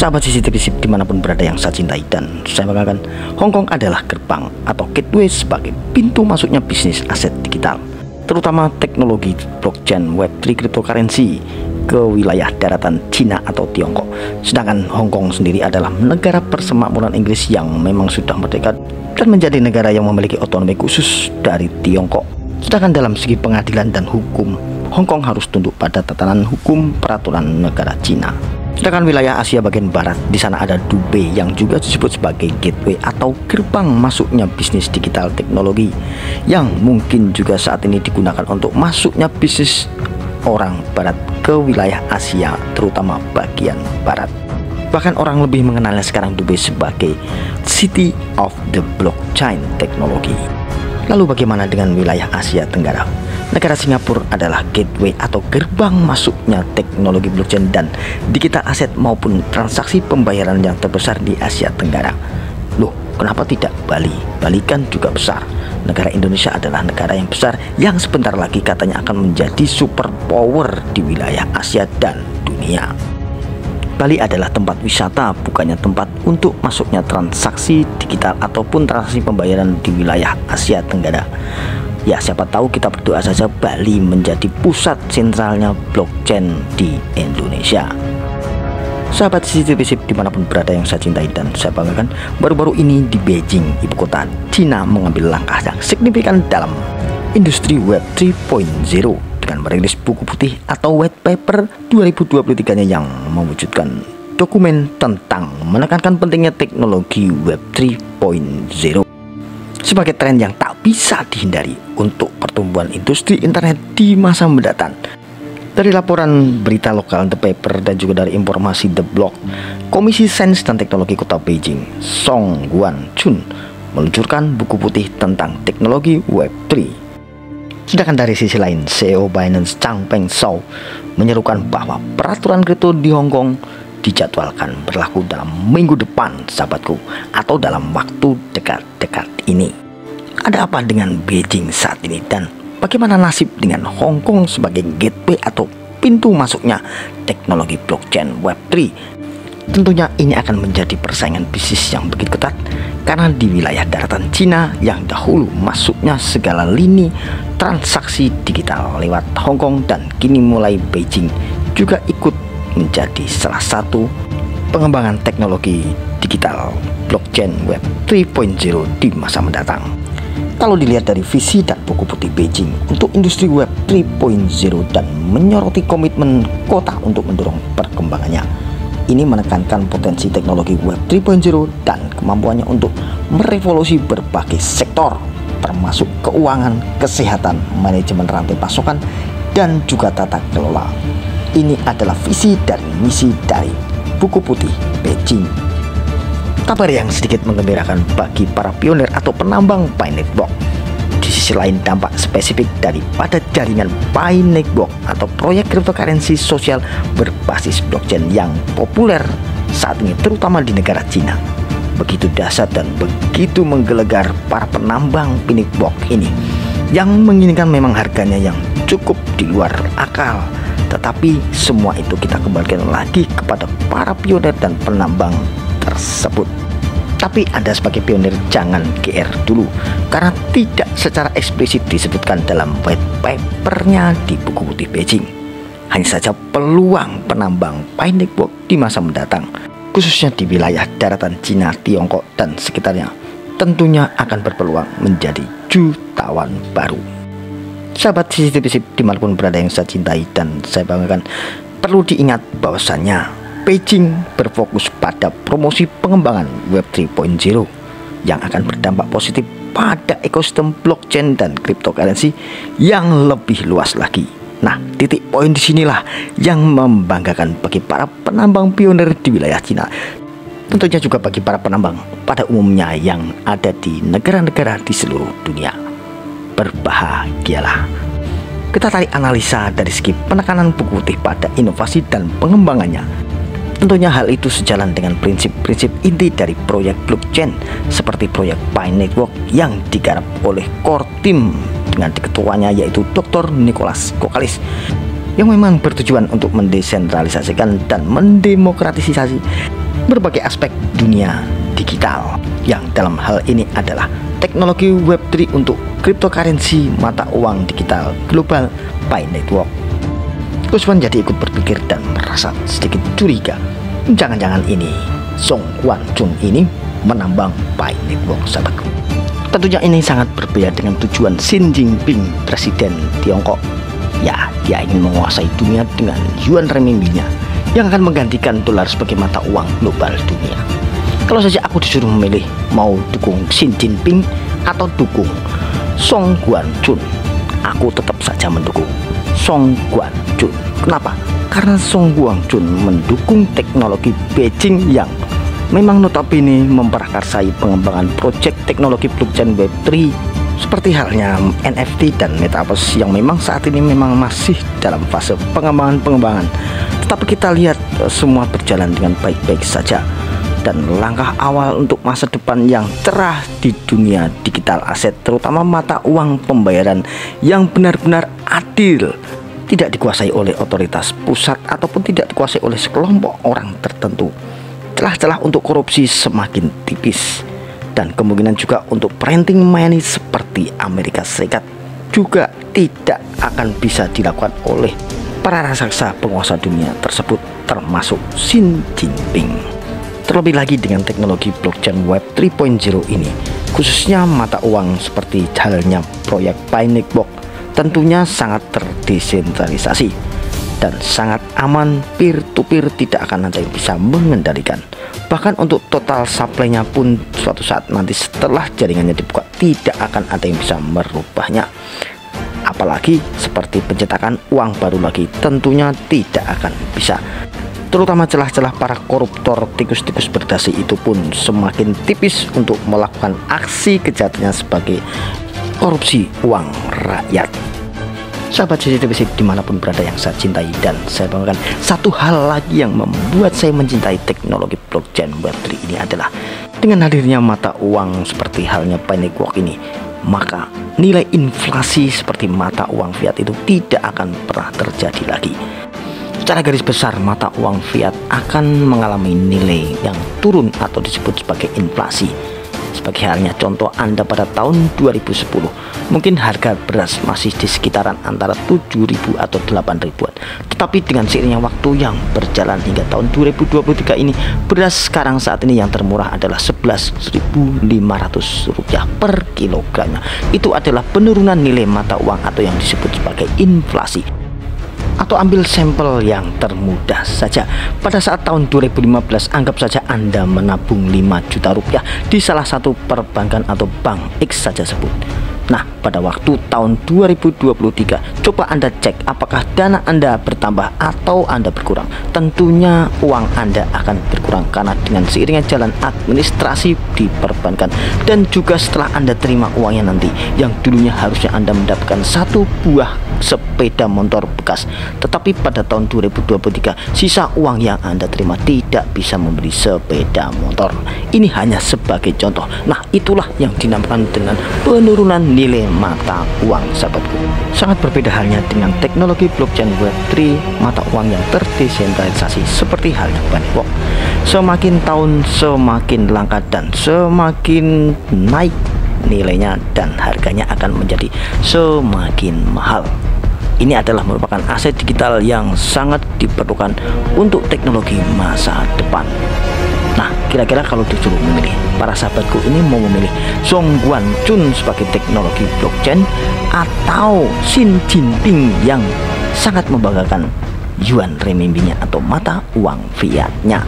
Sahabat CCTV Sip dimanapun berada yang saya cintai dan saya banggakan, Hong Kong adalah gerbang atau gateway sebagai pintu masuknya bisnis aset digital, terutama teknologi blockchain, Web3, cryptocurrency ke wilayah daratan Cina atau Tiongkok. Sedangkan Hong Kong sendiri adalah negara persemakmuran Inggris yang memang sudah merdeka dan menjadi negara yang memiliki otonomi khusus dari Tiongkok. Sedangkan dalam segi pengadilan dan hukum, Hong Kong harus tunduk pada tatanan hukum peraturan negara Cina. Sedangkan wilayah Asia bagian barat, di sana ada Dubai yang juga disebut sebagai gateway atau gerbang masuknya bisnis digital teknologi, yang mungkin juga saat ini digunakan untuk masuknya bisnis orang barat ke wilayah Asia, terutama bagian barat. Bahkan orang lebih mengenalnya sekarang Dubai sebagai City of the Blockchain Technology. Lalu bagaimana dengan wilayah Asia Tenggara? Negara Singapura adalah gateway atau gerbang masuknya teknologi blockchain dan digital aset maupun transaksi pembayaran yang terbesar di Asia Tenggara. Loh, kenapa tidak Bali? Bali kan juga besar. Negara Indonesia adalah negara yang besar yang sebentar lagi katanya akan menjadi superpower di wilayah Asia dan dunia. Bali adalah tempat wisata, bukannya tempat untuk masuknya transaksi digital ataupun transaksi pembayaran di wilayah Asia Tenggara. Ya, siapa tahu kita berdoa saja Bali menjadi pusat sentralnya blockchain di Indonesia. Sahabat CCTV Sip dimanapun berada yang saya cintai dan saya banggakan, baru-baru ini di Beijing, ibu kota Cina, mengambil langkah yang signifikan dalam industri Web 3.0 dengan merilis buku putih atau white paper 2023-nya yang mewujudkan dokumen tentang menekankan pentingnya teknologi Web 3.0 sebagai tren yang tak bisa dihindari untuk pertumbuhan industri internet di masa mendatang. Dari laporan berita lokal The Paper dan juga dari informasi The Block, Komisi Sains dan Teknologi Kota Beijing, Song Guan-chun, meluncurkan buku putih tentang teknologi Web3. Sedangkan dari sisi lain, CEO Binance Changpeng Zhao menyerukan bahwa peraturan kripto di Hong Kong dijadwalkan berlaku dalam minggu depan, sahabatku, atau dalam waktu dekat-dekat ini. Ada apa dengan Beijing saat ini dan bagaimana nasib dengan Hong Kong sebagai gateway atau pintu masuknya teknologi blockchain Web3? Tentunya ini akan menjadi persaingan bisnis yang begitu ketat karena di wilayah daratan Cina yang dahulu masuknya segala lini transaksi digital lewat Hong Kong dan kini mulai Beijing juga ikut menjadi salah satu pengembangan teknologi digital blockchain Web 3.0 di masa mendatang. Kalau dilihat dari visi dan buku putih Beijing untuk industri Web 3.0 dan menyoroti komitmen kota untuk mendorong perkembangannya, ini menekankan potensi teknologi Web 3.0 dan kemampuannya untuk merevolusi berbagai sektor, termasuk keuangan, kesehatan, manajemen rantai pasokan, dan juga tata kelola. Ini adalah visi dan misi dari buku putih Beijing. Kabar yang sedikit menggembirakan bagi para pionir atau penambang Pi Network. Di sisi lain, dampak spesifik daripada jaringan Pi Network atau proyek cryptocurrency sosial berbasis blockchain yang populer saat ini terutama di negara Cina begitu dahsyat dan begitu menggelegar para penambang Pi Network ini, yang menginginkan memang harganya yang cukup di luar akal. Tetapi semua itu kita kembalikan lagi kepada para pionir dan penambang tersebut. Tapi Anda sebagai pionir jangan GR dulu, karena tidak secara eksplisit disebutkan dalam white papernya di buku putih Beijing. Hanya saja peluang penambang Pi Network di masa mendatang, khususnya di wilayah daratan Cina, Tiongkok, dan sekitarnya, tentunya akan berpeluang menjadi jutawan baru. Sahabat CCTV Sip dimanapun berada yang saya cintai dan saya banggakan, perlu diingat bahwasannya Beijing berfokus pada promosi pengembangan Web 3.0 yang akan berdampak positif pada ekosistem blockchain dan cryptocurrency yang lebih luas lagi. Nah, titik poin disinilah yang membanggakan bagi para penambang pionir di wilayah Cina. Tentunya juga bagi para penambang pada umumnya yang ada di negara-negara di seluruh dunia. Berbahagialah. Kita tarik analisa dari segi penekanan buku putih pada inovasi dan pengembangannya. Tentunya hal itu sejalan dengan prinsip-prinsip inti dari proyek blockchain seperti proyek Pi Network yang digarap oleh core team dengan ketuanya yaitu Dr. Nicholas Kokalis, yang memang bertujuan untuk mendesentralisasikan dan mendemokratisasi berbagai aspek dunia digital, yang dalam hal ini adalah teknologi Web3 untuk cryptocurrency mata uang digital global Pi Network. Kuswan jadi ikut berpikir dan merasa sedikit curiga, jangan-jangan ini Song Guan Chun ini menambang Pi Network, sahabatku. Tentunya ini sangat berbeda dengan tujuan Xi Jinping, presiden Tiongkok. Ya, dia ingin menguasai dunia dengan yuan renminbinya yang akan menggantikan dolar sebagai mata uang global dunia. Kalau saja aku disuruh memilih mau dukung Xi Jinping atau dukung Song Guan Chun, aku tetap saja mendukung Song Guan Chun. Kenapa? Karena Song Guan Chun mendukung teknologi Beijing yang memang notabene memprakarsai pengembangan proyek teknologi blockchain Web3 seperti halnya NFT dan Metaverse yang memang saat ini memang masih dalam fase pengembangan. Tetapi kita lihat semua berjalan dengan baik-baik saja, dan langkah awal untuk masa depan yang cerah di dunia digital aset, terutama mata uang pembayaran yang benar-benar adil, tidak dikuasai oleh otoritas pusat ataupun tidak dikuasai oleh sekelompok orang tertentu. Celah-celah untuk korupsi semakin tipis, dan kemungkinan juga untuk printing money seperti Amerika Serikat juga tidak akan bisa dilakukan oleh para raksasa penguasa dunia tersebut, termasuk Xi Jinping. Terlebih lagi dengan teknologi blockchain Web 3.0 ini, khususnya mata uang seperti halnya proyek Pi Network, tentunya sangat terdesentralisasi dan sangat aman, peer-to-peer, tidak akan ada yang bisa mengendalikan. Bahkan untuk total supply-nya pun suatu saat nanti setelah jaringannya dibuka tidak akan ada yang bisa merubahnya. Apalagi seperti pencetakan uang baru lagi tentunya tidak akan bisa. Terutama celah-celah para koruptor tikus-tikus berdasi itu pun semakin tipis untuk melakukan aksi kejahatan sebagai korupsi uang rakyat. Sahabat CCTV dimanapun berada yang saya cintai dan saya banggakan, satu hal lagi yang membuat saya mencintai teknologi blockchain Web3 ini adalah dengan hadirnya mata uang seperti halnya Pi Network ini, maka nilai inflasi seperti mata uang fiat itu tidak akan pernah terjadi lagi. Secara garis besar, mata uang fiat akan mengalami nilai yang turun atau disebut sebagai inflasi. Sebagai halnya contoh, Anda pada tahun 2010 mungkin harga beras masih di sekitaran antara 7.000 atau 8.000-an. Tetapi dengan seiringnya waktu yang berjalan hingga tahun 2023 ini, beras sekarang saat ini yang termurah adalah Rp11.500 per kilogramnya. Itu adalah penurunan nilai mata uang atau yang disebut sebagai inflasi. Atau ambil sampel yang termudah saja, pada saat tahun 2015 anggap saja Anda menabung 5 juta rupiah di salah satu perbankan atau bank X saja sebut. Nah, pada waktu tahun 2023 coba Anda cek apakah dana Anda bertambah atau Anda berkurang. Tentunya uang Anda akan berkurang karena dengan seiringnya jalan administrasi di perbankan, dan juga setelah Anda terima uangnya nanti, yang dulunya harusnya Anda mendapatkan satu buah sepeda motor bekas, tetapi pada tahun 2023 sisa uang yang Anda terima tidak bisa membeli sepeda motor. Ini hanya sebagai contoh. Nah, itulah yang dinamakan dengan penurunan nilai mata uang, sahabatku. Sangat berbeda halnya dengan teknologi blockchain Web3, mata uang yang terdesentralisasi seperti halnya Pi Network. Semakin tahun semakin langka dan semakin naik nilainya, dan harganya akan menjadi semakin mahal. Ini adalah merupakan aset digital yang sangat diperlukan untuk teknologi masa depan. Nah, kira-kira kalau disuruh memilih, para sahabatku ini mau memilih Song Guan Chun sebagai teknologi blockchain atau Xi Jinping yang sangat membanggakan yuan renminbinya atau mata uang fiatnya?